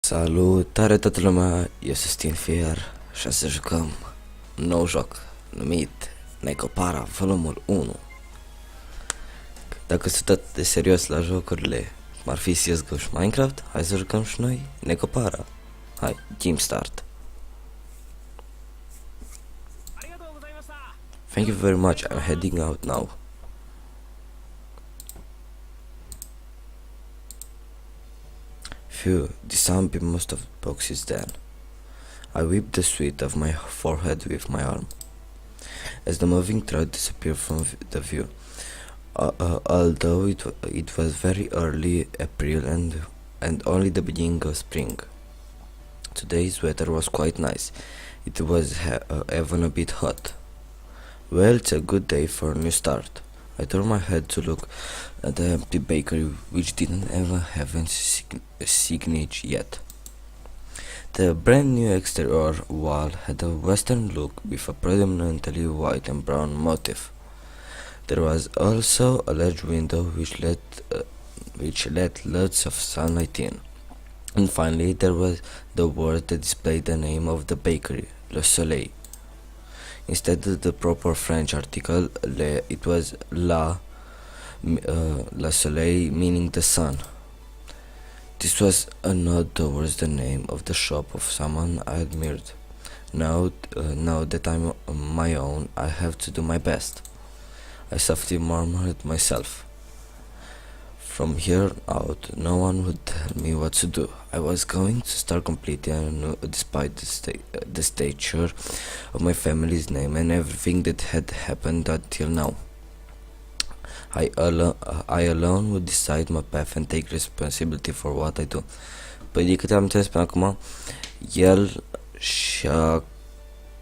Salutare toată lumea, eu sunt Stynl și o să jucăm un nou joc numit Nekopara Vol.1. Dacă sunt atât de serios la jocurile cum ar fi CSGO și Minecraft, hai să jucăm și noi Nekopara. Hai, game start. Thank you very much, I'm heading out now. Phew, the sound beat most of the boxes then. I whipped the sweat of my forehead with my arm, as the moving truck disappeared from the view. Although it was very early April and only the beginning of spring, today's weather was quite nice. It was even a bit hot. Well, it's a good day for a new start. I turned my head to look at the empty bakery, which didn't even have a signage yet. The brand new exterior wall had a western look with a predominantly white and brown motif. There was also a large window which let lots of sunlight in. And finally there was the word that displayed the name of the bakery, Le Soleil. Instead of the proper French article, it was La Soleil, meaning the sun. This was a nod towards the name of the shop of someone I admired. Now that I'm on my own, I have to do my best, I softly murmured myself. From here out, no one would tell me what to do. I was going to start completely anew, despite the stature of my family's name and everything that had happened until now. I alone would decide my path and take responsibility for what I do. Păi de câte am înțeles până acum, el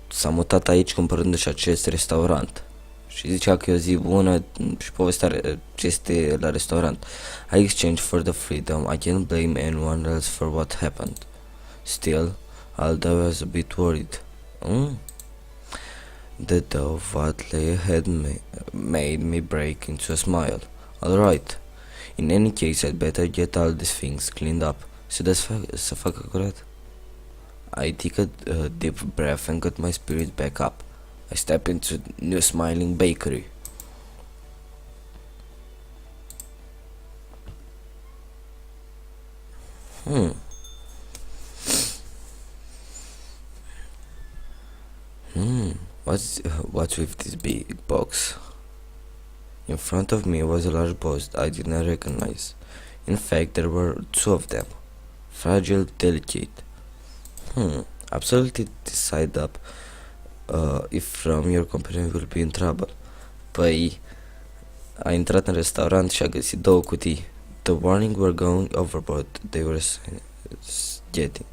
s-a mutat aici cumpărându-și acest restaurant. Și zicea că e o zi bună și povestea ce este la restaurant. I exchanged for the freedom. I can't blame anyone else for what happened. Still, although I was a bit worried. The thought of what lay ahead made me break into a smile. Alright. In any case, I'd better get all these things cleaned up. Să facă curat. I took a deep breath and got my spirit back up. I stepped into the new smiling bakery. What's with this big box? In front of me was a large box I did not recognize. In fact, there were two of them. Fragile, delicate. Absolutely decide up. If from your company will be in trouble. Păi, a intrat în restaurant și a găsit două cutii. The warning were going overboard. They were getting.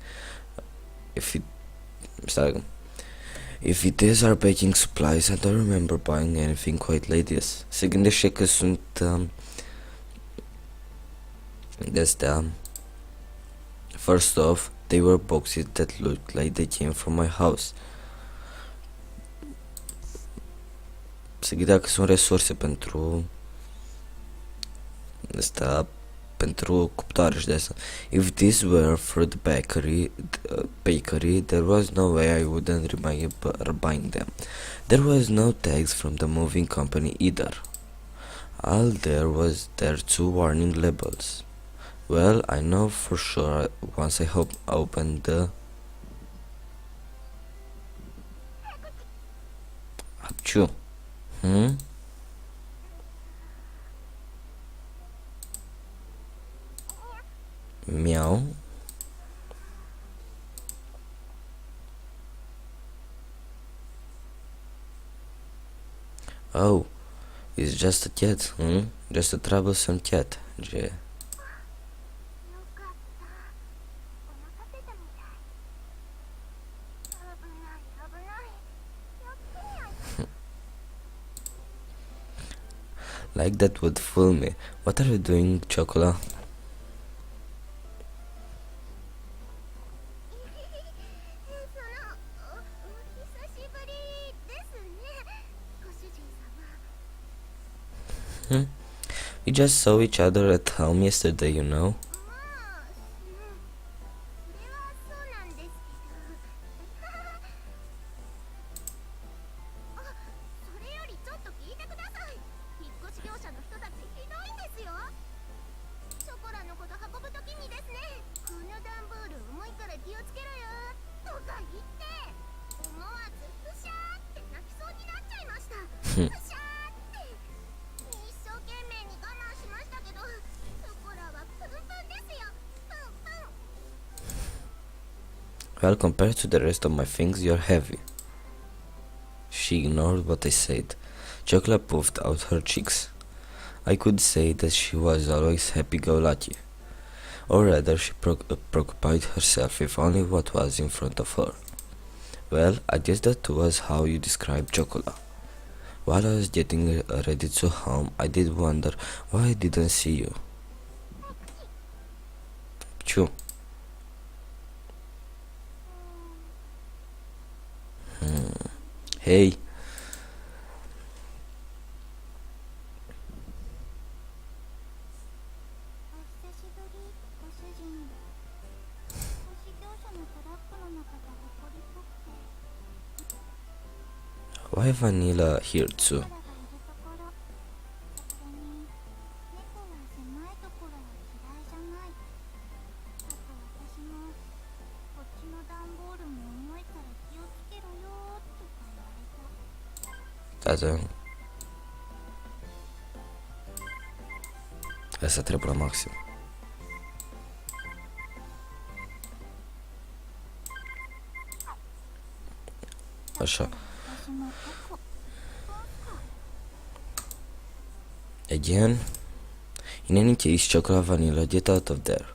If it is our baking supplies, I don't remember buying anything quite like this. Se gândește că sunt de-astea. First off, they were boxes that looked like they came from my house. Se gândea că sunt resurse pentru pentru cuptoare și de asta. If this were for the bakery, there was no way I wouldn't remember buying them. There was no tags from the moving company either. All there was two warning labels. Well, I know for sure once I opened the Achoo. Meow. Oh, it's just a cat, Just a troublesome cat, Like that would fool me. What are you doing, Chocola? We just saw each other at home yesterday, you know. Well, compared to the rest of my things, you're heavy. She ignored what I said. Chocolate puffed out her cheeks. I could say that she was always happy-go-lucky. Or rather, she preoccupied herself with only what was in front of her. Well, I guess that was how you describe chocolate. While I was getting ready to home, I did wonder why I didn't see you. Choo. Hey. Why Vanilla here too? Tată. Asta trebuie la maxim. Așa. Again, in any case, chocolate vanilla, get out of there.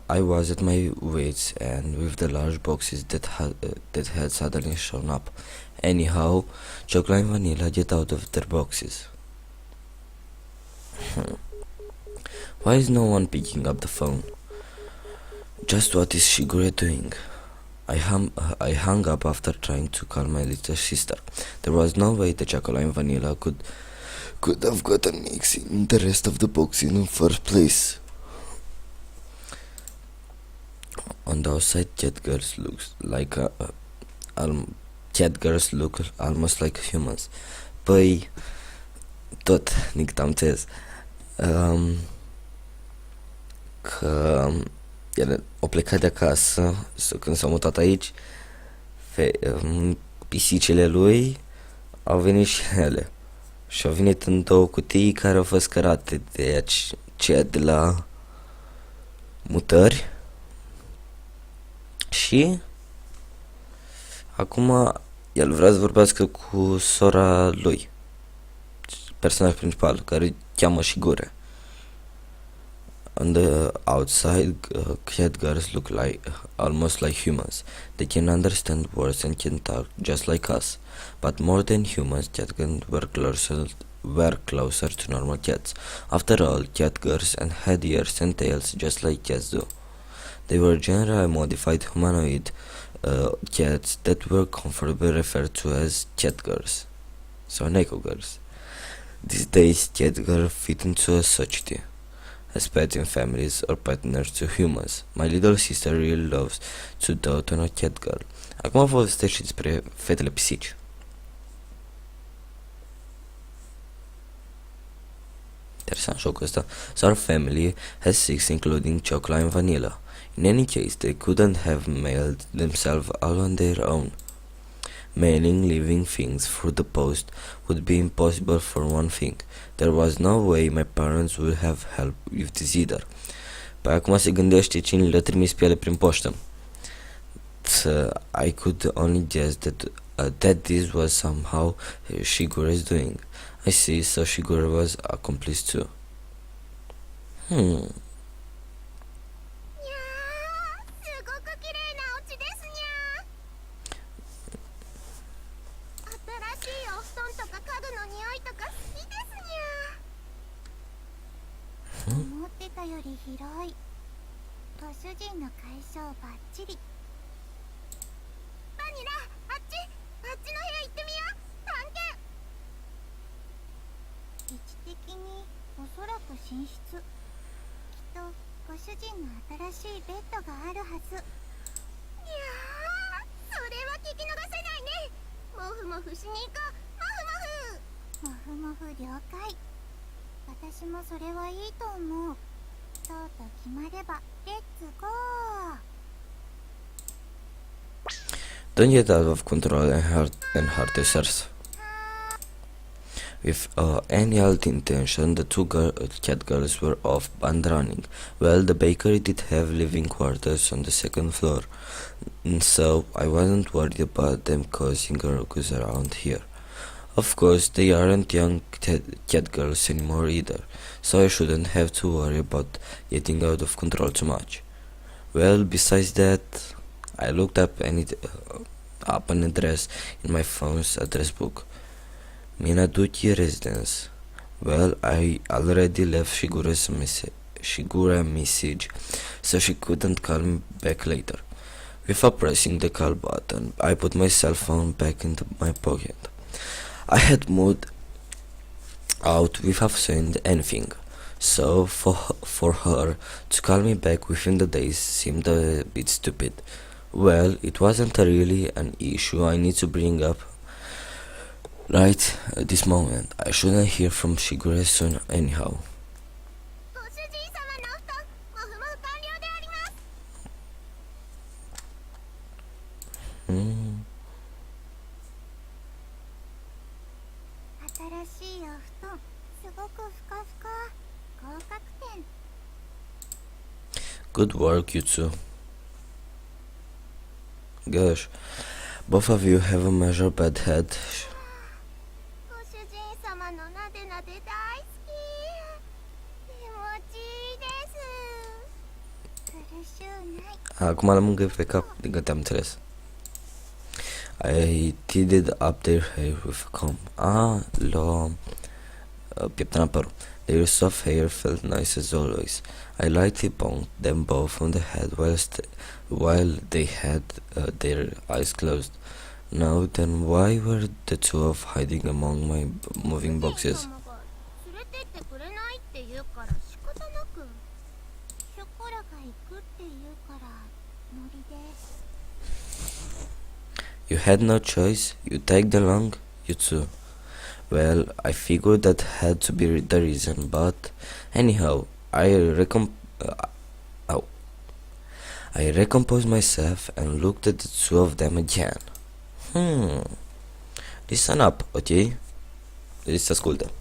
I was at my wits' end with the large boxes that had suddenly shown up. Anyhow, chocolate and vanilla, get out of their boxes. Why is no one picking up the phone? Just what is Shigure doing? I hung up after trying to call my little sister. There was no way the chocolate and vanilla could have gotten mixed in the rest of the box in the first place. On the outside, cat girls look almost like humans. Păi, tot, nici am înțeles. Că el a plecat de acasă, când s-a mutat aici, pisicile lui au venit și ele. Și au venit în două cutii care au fost cărate de aceea de la mutări. Și acum el vrea să vorbească cu sora lui, personaj principal, care îi cheamă Shigure. On the outside, cat girls look almost like humans. They can understand words and can talk just like us. But more than humans, cat girls were closer to normal cats. After all, cat girls had ears and tails just like cats do. They were generally modified humanoid cats that were comfortably referred to as cat girls. So Neko girls. These days, cat girls fit into a society as pets in families or partners to humans. My little sister really loves to dote on a cat girl. Acum povestește despre fetele pisici. Interesant jocul ăsta. So our family has 6, including chocolate and vanilla. In any case, they couldn't have mailed themselves all on their own. Mailing living things through the post would be impossible for one thing. There was no way my parents would have helped with this either. Păi acum se gândește cine le-a trimis pe ele prin poștă. I could only guess that this was somehow Shigure's doing. I see, so Shigure was accomplice too. 私もそれはいいと思う。そうと決まれば、レッツゴー。 Don't get out of control and hurt yourself. With any odd intention, the two cat girls were off and running. Well, the bakery did have living quarters on the second floor, so I wasn't worried about them causing a ruckus around here. Of course, they aren't young cat girls anymore either, so I shouldn't have to worry about getting out of control too much. Well, besides that, I looked up an address in my phone's address book. Minaduki residence. Well, I already left Shigura a message, so she couldn't call me back later. Without pressing the call button, I put my cell phone back into my pocket. I had moved out without saying anything, so for her to call me back within the days seemed a bit stupid. Well, it wasn't really an issue I need to bring up right at this moment. I shouldn't hear from Shigure soon anyhow. ご主人様の布団もふもふ完了であります。 Hmm. 新しいお布団すごくふかふか。合格点。 Good work, you two. Gosh, both of you have a major bad head. ご主人様のなでなで大好き。気持ちいいです。苦しゅうない。 Acum l-am în GFK, din câte am înțeles. I tidied up their hair with a comb. Le-o pieptănat părul. Their soft hair felt nice as always. I lightly bonked them both on the head while they had their eyes closed. Now then, why were the two of hiding among my moving boxes? 連れてってくれないって言うから仕方なく。ショコラが行くって言うからノリで。 You had no choice? You tagged along? You two? Well, I figured that had to be the reason, but anyhow, I recomposed myself and looked at the two of them again. Listen up, okay? Deci ascultă.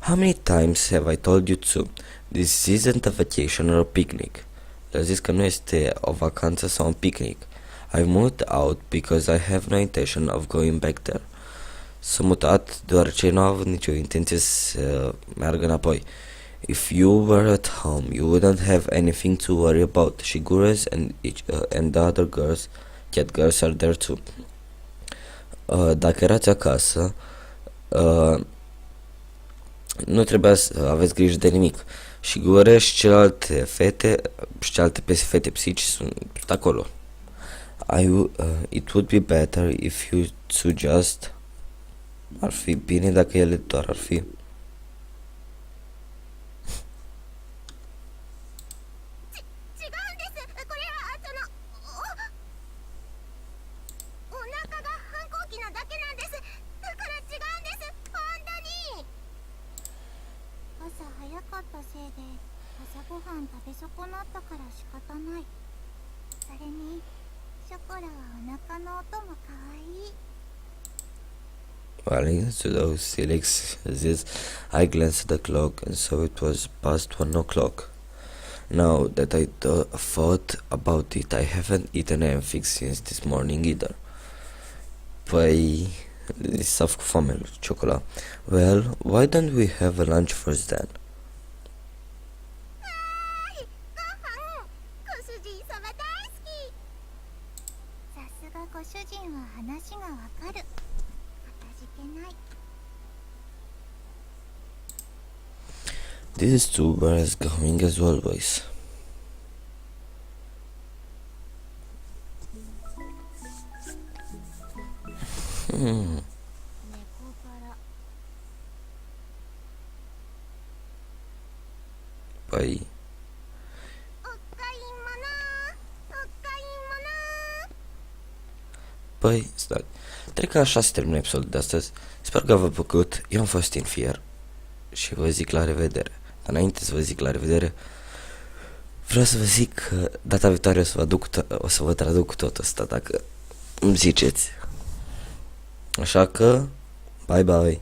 How many times have I told you to? This isn't a vacation or a picnic. Le-a zis că nu este o vacanță sau un picnic. I moved out because I have no intention of going back there. S-a mutat deoarece nu a avut nicio intenție să meargă înapoi. If you were at home, you wouldn't have anything to worry about. Shiguras and the other girls, cat girls, are there too. Dacă erați acasă, nu trebuia să aveți grijă de nimic. Shigure și celelalte fete fete pisici sunt acolo. It would be better if you two just... Ar fi bine dacă ele doar ar fi. ショコラはお腹の音もかわいい。 While to those silly excuses, I glanced at the clock and saw it was past 1 o'clock. Now that I thought about it, I haven't eaten anything since this morning either. Păi, s-a făcut foame, ciocola. Well, why don't we have a lunch first then? ご主人は話がわかる。かたじけない。 These two were as going as always. Păi... Păi, stai, cred că așa se termină episodul de astăzi. Sper că v-a plăcut. Eu am fost Stynl și vă zic la revedere. Dar înainte să vă zic la revedere, vreau să vă zic că data viitoare o să vă traduc tot ăsta, dacă îmi ziceți. Așa că, bye bye!